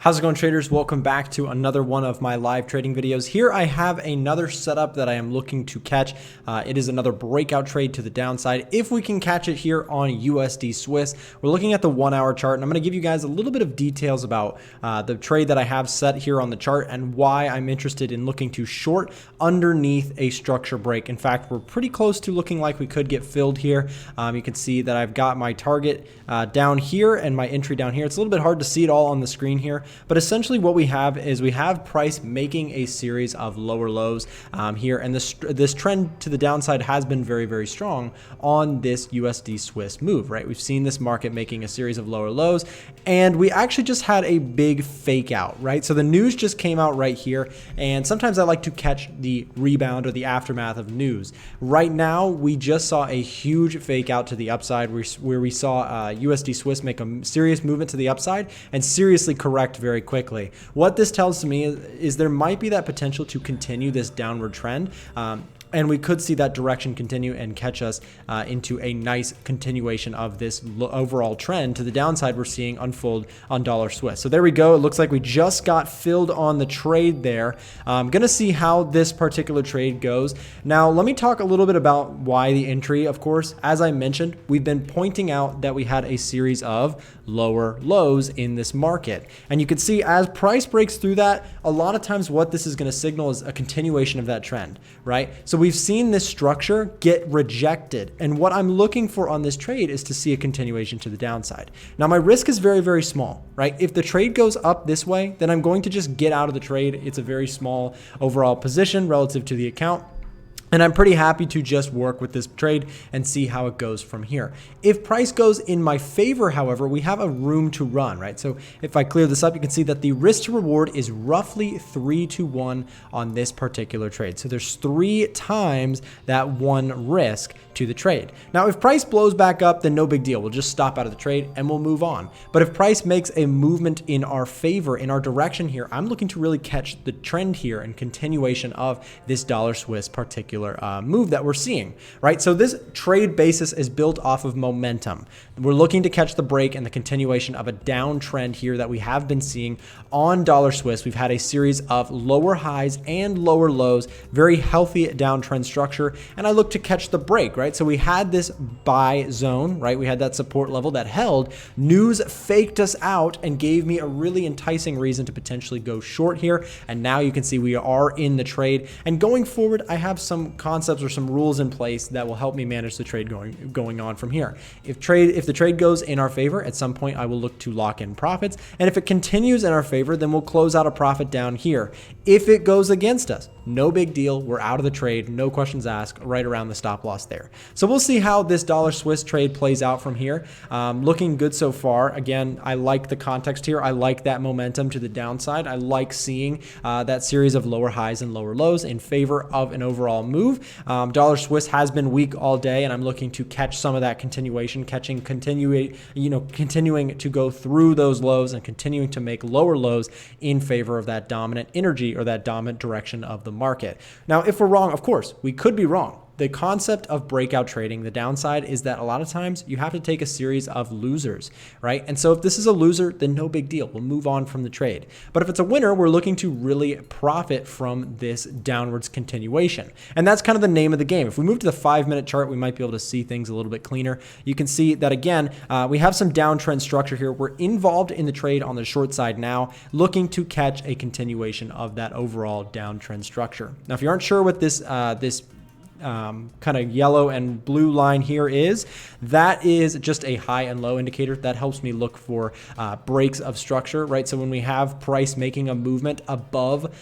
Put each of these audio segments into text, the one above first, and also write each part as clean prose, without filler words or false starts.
How's it going, traders? Welcome back to another one of my live trading videos. Here I have another setup that I am looking to catch. It is another breakout trade to the downside. If we can catch it here on USD Swiss, we're looking at the 1 hour chart, and I'm going to give you guys a little bit of details about the trade that I have set here on the chart and why I'm interested in looking to short underneath a structure break. In fact, we're pretty close to looking like we could get filled here. You can see that I've got my target down here and my entry down here. It's a little bit hard to see it all on the screen here. But essentially what we have is we have price making a series of lower lows here. And this trend to the downside has been very, very strong on this USD Swiss move, right? We've seen this market making a series of lower lows, and we actually just had a big fake out, right? So the news just came out right here. And sometimes I like to catch the rebound or the aftermath of news. Right now, we just saw a huge fake out to the upside where we saw USD Swiss make a serious movement to the upside and seriously correct very quickly. What this tells to me is there might be that potential to continue this downward trend. And we could see that direction continue and catch us into a nice continuation of this overall trend to the downside we're seeing unfold on dollar Swiss. So there we go. It looks like we just got filled on the trade there. I'm going to see how this particular trade goes. Now, let me talk a little bit about why the entry. Of course, as I mentioned, we've been pointing out that we had a series of lower lows in this market. And you can see as price breaks through that, a lot of times what this is going to signal is a continuation of that trend, right? So we've seen this structure get rejected. And what I'm looking for on this trade is to see a continuation to the downside. Now, my risk is very, very small, right? If the trade goes up this way, then I'm going to just get out of the trade. It's a very small overall position relative to the account. And I'm pretty happy to just work with this trade and see how it goes from here. If price goes in my favor, however, we have a room to run, right? So if I clear this up, you can see that the risk to reward is roughly 3-to-1 on this particular trade. So there's 3 times that one risk to the trade. Now, if price blows back up, then no big deal. We'll just stop out of the trade and we'll move on. But if price makes a movement in our favor, in our direction here, I'm looking to really catch the trend here and continuation of this dollar Swiss particular move that we're seeing, right? So this trade basis is built off of momentum. We're looking to catch the break and the continuation of a downtrend here that we have been seeing on dollar Swiss. We've had a series of lower highs and lower lows, very healthy downtrend structure. And I look to catch the break, right? So we had this buy zone, right? We had that support level that held. News faked us out and gave me a really enticing reason to potentially go short here. And now you can see we are in the trade. And going forward, I have some concepts or some rules in place that will help me manage the trade going on from here. If the trade goes in our favor, at some point I will look to lock in profits. And if it continues in our favor, then we'll close out a profit down here. If it goes against us, no big deal. We're out of the trade. No questions asked, right around the stop loss there. So we'll see how this dollar Swiss trade plays out from here. Looking good so far. Again, I like the context here. I like that momentum to the downside. I like seeing that series of lower highs and lower lows in favor of an overall move. Dollar Swiss has been weak all day, and I'm looking to catch some of that continuation, continuing to go through those lows and continuing to make lower lows in favor of that dominant energy or that dominant direction of the market. Now, if we're wrong, of course, we could be wrong. The concept of breakout trading, the downside is that a lot of times you have to take a series of losers, right? And so if this is a loser, then no big deal. We'll move on from the trade. But if it's a winner, we're looking to really profit from this downwards continuation. And that's kind of the name of the game. If we move to the 5-minute chart, we might be able to see things a little bit cleaner. You can see that again, we have some downtrend structure here. We're involved in the trade on the short side now, looking to catch a continuation of that overall downtrend structure. Now, if you aren't sure what this kind of yellow and blue line here is, that is just a high and low indicator that helps me look for breaks of structure, right? So when we have price making a movement above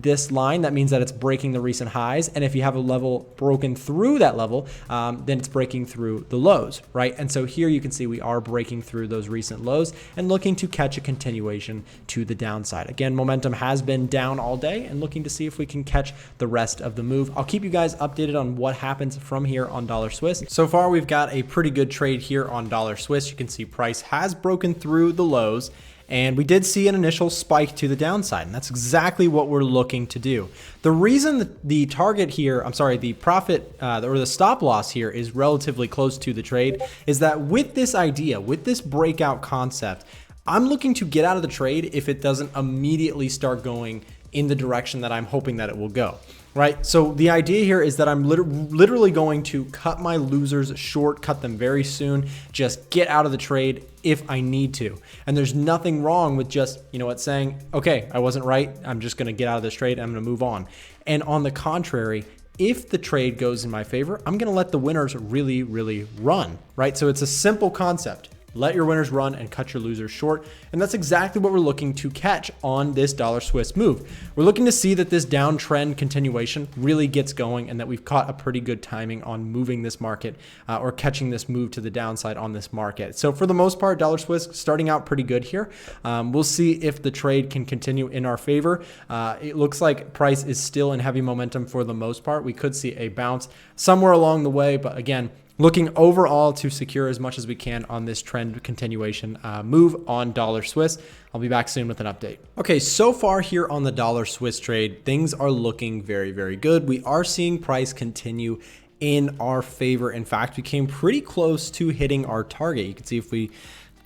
this line, that means that it's breaking the recent highs. And if you have a level broken through that level, then it's breaking through the lows, right? And so here you can see we are breaking through those recent lows and looking to catch a continuation to the downside. Again, momentum has been down all day and looking to see if we can catch the rest of the move. I'll keep you guys updated on what happens from here on dollar Swiss. So far, we've got a pretty good trade here on dollar Swiss. You can see price has broken through the lows, and we did see an initial spike to the downside, and that's exactly what we're looking to do. The reason that the target here, the profit or the stop loss here is relatively close to the trade is that with this idea, with this breakout concept, I'm looking to get out of the trade if it doesn't immediately start going in the direction that I'm hoping that it will go, right? So the idea here is that I'm literally going to cut my losers short, cut them very soon, just get out of the trade if I need to. And there's nothing wrong with just, saying, okay, I wasn't right. I'm just going to get out of this trade. I'm going to move on. And on the contrary, if the trade goes in my favor, I'm going to let the winners really, really run, right? So it's a simple concept. Let your winners run and cut your losers short. And that's exactly what we're looking to catch on this dollar Swiss move. We're looking to see that this downtrend continuation really gets going and that we've caught a pretty good timing on moving this market or catching this move to the downside on this market. So for the most part, dollar Swiss starting out pretty good here. We'll see if the trade can continue in our favor. It looks like price is still in heavy momentum for the most part. We could see a bounce somewhere along the way, but again, looking overall to secure as much as we can on this trend continuation move on dollar Swiss. I'll be back soon with an update. Okay, so far here on the dollar Swiss trade, things are looking very, very good. We are seeing price continue in our favor. In fact, we came pretty close to hitting our target. You can see if we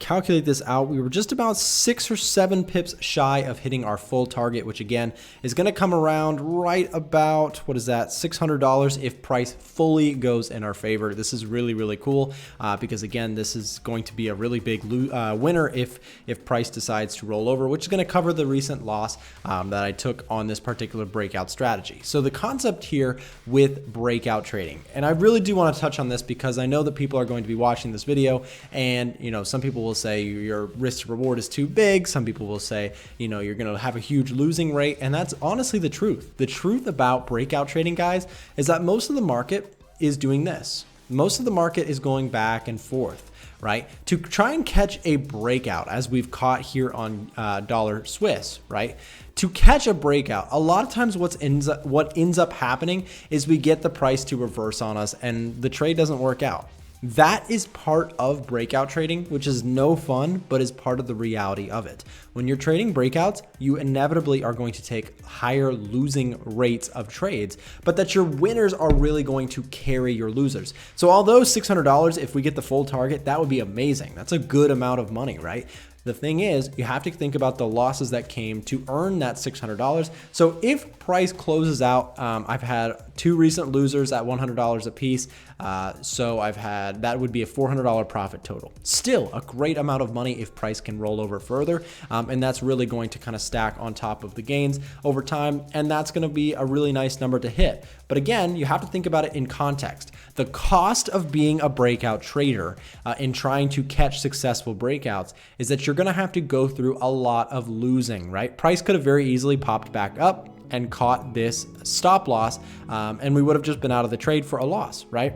calculate this out, we were just about 6 or 7 pips shy of hitting our full target, which again is going to come around right about, what is that, $600 if price fully goes in our favor. This is really, really cool because again, this is going to be a really big winner if price decides to roll over, which is going to cover the recent loss that I took on this particular breakout strategy. So the concept here with breakout trading, and I really do want to touch on this because I know that people are going to be watching this video and some people will say your risk to reward is too big. Some people will say, you're going to have a huge losing rate. And that's honestly the truth. The truth about breakout trading, guys, is that most of the market is doing this. Most of the market is going back and forth, right? To try and catch a breakout as we've caught here on dollar Swiss, right? To catch a breakout, a lot of times what ends up happening is we get the price to reverse on us and the trade doesn't work out. That is part of breakout trading, which is no fun, but is part of the reality of it. When you're trading breakouts, you inevitably are going to take higher losing rates of trades, but that your winners are really going to carry your losers. So although $600, if we get the full target, that would be amazing. That's a good amount of money, right? The thing is, you have to think about the losses that came to earn that $600. So if price closes out, I've had 2 recent losers at $100 a piece. So that would be a $400 profit total. Still a great amount of money if price can roll over further. And that's really going to kind of stack on top of the gains over time. And that's going to be a really nice number to hit. But again, you have to think about it in context. The cost of being a breakout trader in trying to catch successful breakouts is that you're going to have to go through a lot of losing, right? Price could have very easily popped back up and caught this stop loss, and we would have just been out of the trade for a loss, right?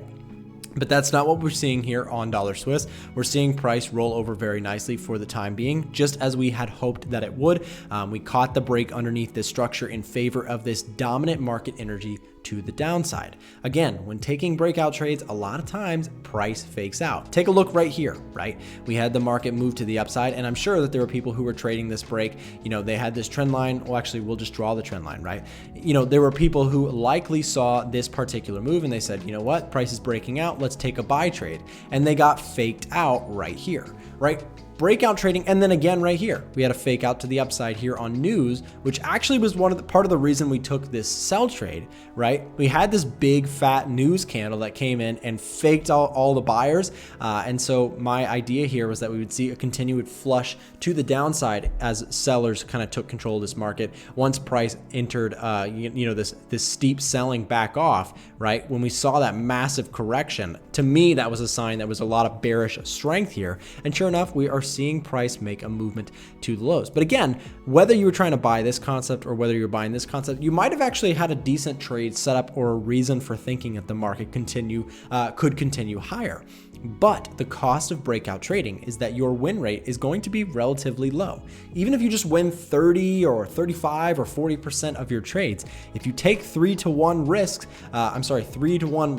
But that's not what we're seeing here on dollar Swiss. We're seeing price roll over very nicely for the time being, just as we had hoped that it would. We caught the break underneath this structure in favor of this dominant market energy to the downside. Again, when taking breakout trades, a lot of times price fakes out. Take a look right here, right? We had the market move to the upside, and I'm sure that there were people who were trading this break. They had this trend line. Well, actually, we'll just draw the trend line, right? There were people who likely saw this particular move and they said, you know what? Price is breaking out. Let's take a buy trade. And they got faked out right here, right? Breakout trading, and then again right here, we had a fake out to the upside here on news, which actually was part of the reason we took this sell trade, right? We had this big fat news candle that came in and faked all the buyers, and so my idea here was that we would see a continued flush to the downside as sellers kind of took control of this market once price entered, this steep selling back off, right? When we saw that massive correction, to me that was a sign that was a lot of bearish strength here, and sure enough, we are seeing price make a movement to the lows. But again, whether you were trying to buy this concept or whether you're buying this concept, you might have actually had a decent trade set up or a reason for thinking that the market could continue higher. But the cost of breakout trading is that your win rate is going to be relatively low. Even if you just win 30 or 35 or 40% of your trades, if you take 3-to-1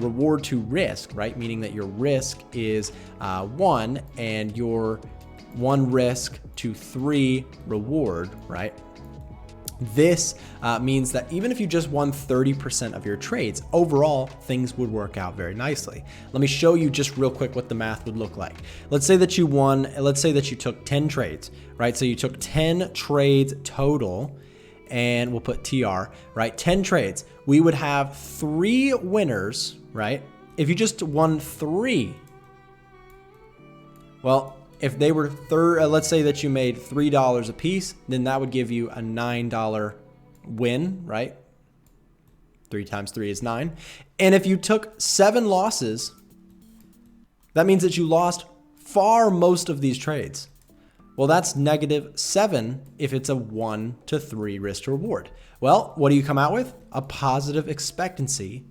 reward to risk, right? Meaning that your risk is 1 and your 1 risk to 3 reward, right? This means that even if you just won 30% of your trades, overall, things would work out very nicely. Let me show you just real quick what the math would look like. Let's say that you took 10 trades, right? So you took 10 trades total, and we'll put TR, right? 10 trades. We would have 3 winners, right? If you just won 3, well, if they were let's say that you made $3 a piece, then that would give you a $9 win, right? 3 times 3 is 9. And if you took 7 losses, that means that you lost most of these trades. Well, that's -7 if it's a 1 to 3 risk to reward. Well, what do you come out with? A positive expectancy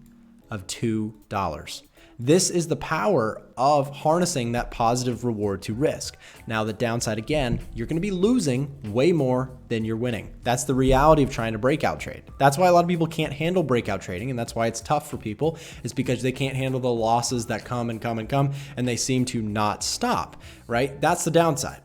of $2. This is the power of harnessing that positive reward to risk. Now, the downside, again, you're going to be losing way more than you're winning. That's the reality of trying to breakout trade. That's why a lot of people can't handle breakout trading, and that's why it's tough for people, is because they can't handle the losses that come and come and come, and they seem to not stop, right? That's the downside.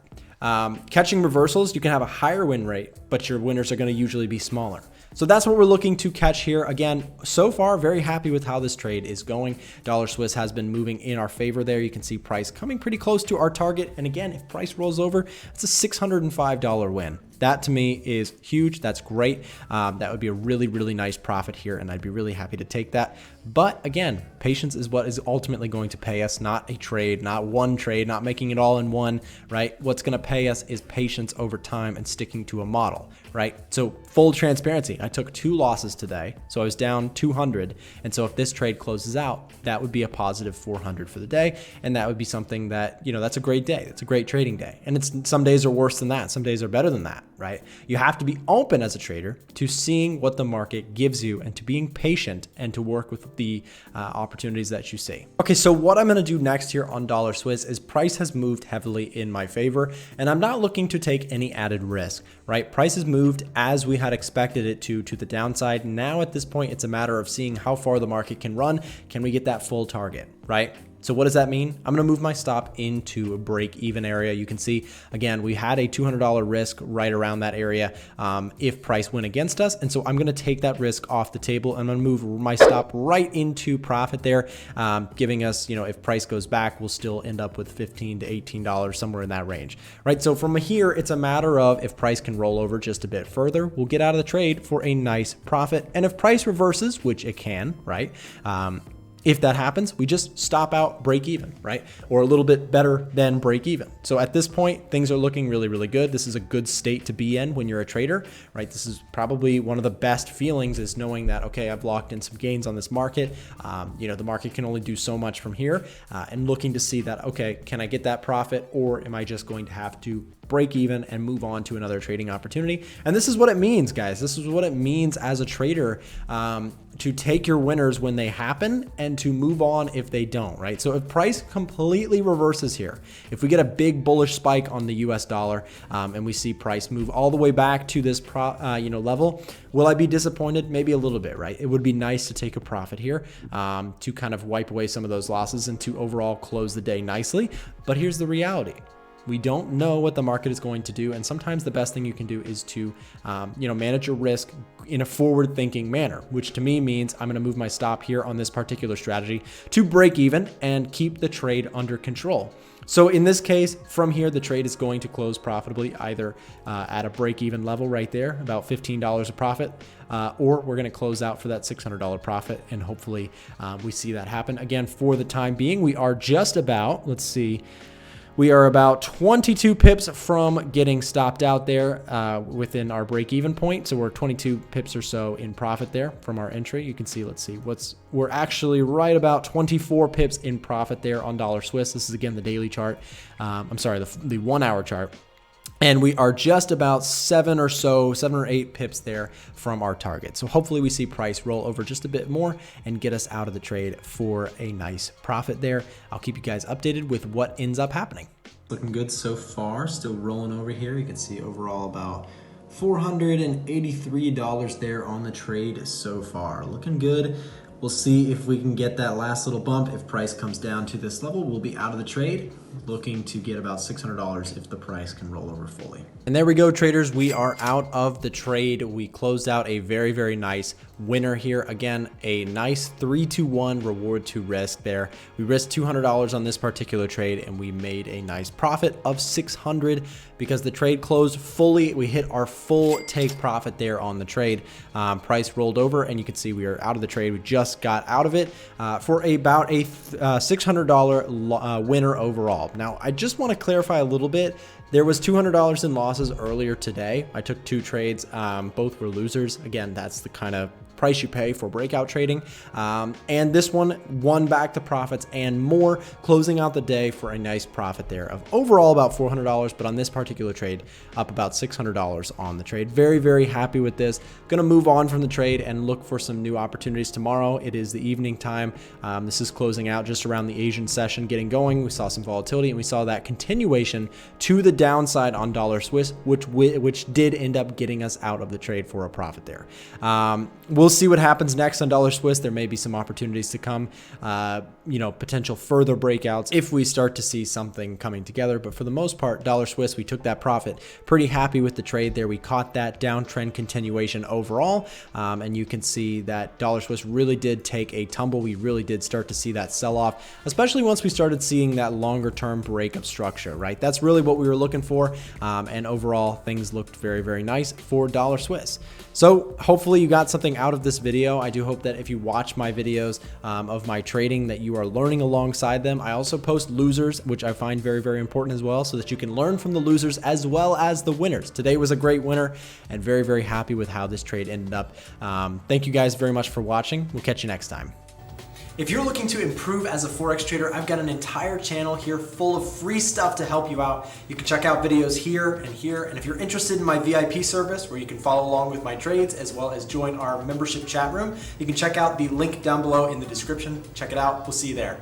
Catching reversals, you can have a higher win rate, but your winners are going to usually be smaller. So that's what we're looking to catch here. Again, so far, very happy with how this trade is going. Dollar Swiss has been moving in our favor there. You can see price coming pretty close to our target. And again, if price rolls over, it's a $605 win. That to me is huge. That's great. That would be a really, really nice profit here, and I'd be really happy to take that. But again, patience is what is ultimately going to pay us, not a trade, not one trade, not making it all in one, right? What's going to pay us is patience over time and sticking to a model, right? So full transparency, I took 2 losses today, so I was down 200. And so if this trade closes out, that would be a positive 400 for the day. And that would be something that, that's a great day. It's a great trading day. And some days are worse than that. Some days are better than that, right? You have to be open as a trader to seeing what the market gives you and to being patient and to work with the opportunities that you see. Okay, so what I'm going to do next here on Dollar Swiss is price has moved heavily in my favor, and I'm not looking to take any added risk, right? Price has moved as we had expected it to the downside. Now at this point, it's a matter of seeing how far the market can run. Can we get that full target, right? So what does that mean? I'm going to move my stop into a break-even area. You can see, again, we had a $200 risk right around that area if price went against us. And so I'm going to take that risk off the table. I'm going to move my stop right into profit there, giving us, if price goes back, we'll still end up with $15 to $18, somewhere in that range, right? So from here, it's a matter of if price can roll over just a bit further, we'll get out of the trade for a nice profit. And if price reverses, which it can, right? If that happens, we just stop out break even, right? Or a little bit better than break even. So at this point, things are looking really, really good. This is a good state to be in when you're a trader, right? This is probably one of the best feelings, is knowing that, okay, I've locked in some gains on this market. The market can only do so much from here, and looking to see that, okay, can I get that profit, or am I just going to have to break even and move on to another trading opportunity? And this is what it means, guys. This is what it means as a trader, to take your winners when they happen and to move on if they don't, right? So if price completely reverses here, if we get a big bullish spike on the US dollar, and we see price move all the way back to this level, will I be disappointed? Maybe a little bit, right? It would be nice to take a profit here, to kind of wipe away some of those losses and to overall close the day nicely. But here's the reality. We don't know what the market is going to do, and sometimes the best thing you can do is to, manage your risk in a forward-thinking manner, which to me means I'm going to move my stop here on this particular strategy to break even and keep the trade under control. So in this case, from here, the trade is going to close profitably, either at a break-even level right there, about $15 a profit, or we're going to close out for that $600 profit, and hopefully we see that happen. Again, for the time being, we are just about, we are about 22 pips from getting stopped out there within our break-even point. So we're 22 pips or so in profit there from our entry. You can see, we're actually right about 24 pips in profit there on Dollar Swiss. This is, again, the daily chart. The 1 hour chart. And we are just about 7 or 8 pips there from our target. So hopefully we see price roll over just a bit more and get us out of the trade for a nice profit there. I'll keep you guys updated with what ends up happening. Looking good so far, still rolling over here. You can see overall about $483 there on the trade so far. Looking good. We'll see if we can get that last little bump. If price comes down to this level, we'll be out of the trade. looking to get about $600 if the price can roll over fully. And there we go, traders. We are out of the trade. We closed out a very, very nice winner here. Again, a nice 3-to-1 reward to risk there. We risked $200 on this particular trade and we made a nice profit of $600 because the trade closed fully. We hit our full take profit there on the trade. Price rolled over and you can see we are out of the trade. We just got out of it for about a $600 winner overall. Now, I just want to clarify a little bit. There was $200 in losses earlier today. I took 2 trades. Both were losers. Again, that's the kind of price you pay for breakout trading. And this one won back the profits and more, closing out the day for a nice profit there of overall about $400, but on this particular trade, up about $600 on the trade. Very, very happy with this. Gonna move on from the trade and look for some new opportunities tomorrow. It is the evening time. This is closing out just around the Asian session getting going. We saw some volatility and we saw that continuation to the downside on dollar Swiss, which did end up getting us out of the trade for a profit there. We'll see what happens next on dollar Swiss. There may be some opportunities to come, potential further breakouts if we start to see something coming together. But for the most part, dollar Swiss, we took that profit. Pretty happy with the trade there. We caught that downtrend continuation overall. And you can see that dollar Swiss really did take a tumble. We really did start to see that sell off, especially once we started seeing that longer term breakup structure, right? That's really what we were looking for. And overall, things looked very, very nice for dollar Swiss. So hopefully you got something out of this video. I do hope that if you watch my videos of my trading that you are learning alongside them. I also post losers, which I find very, very important as well, so that you can learn from the losers as well as the winners. Today was a great winner and very, very happy with how this trade ended up. Thank you guys very much for watching. We'll catch you next time. If you're looking to improve as a Forex trader, I've got an entire channel here full of free stuff to help you out. You can check out videos here and here. And if you're interested in my VIP service, where you can follow along with my trades, as well as join our membership chat room, you can check out the link down below in the description. Check it out. We'll see you there.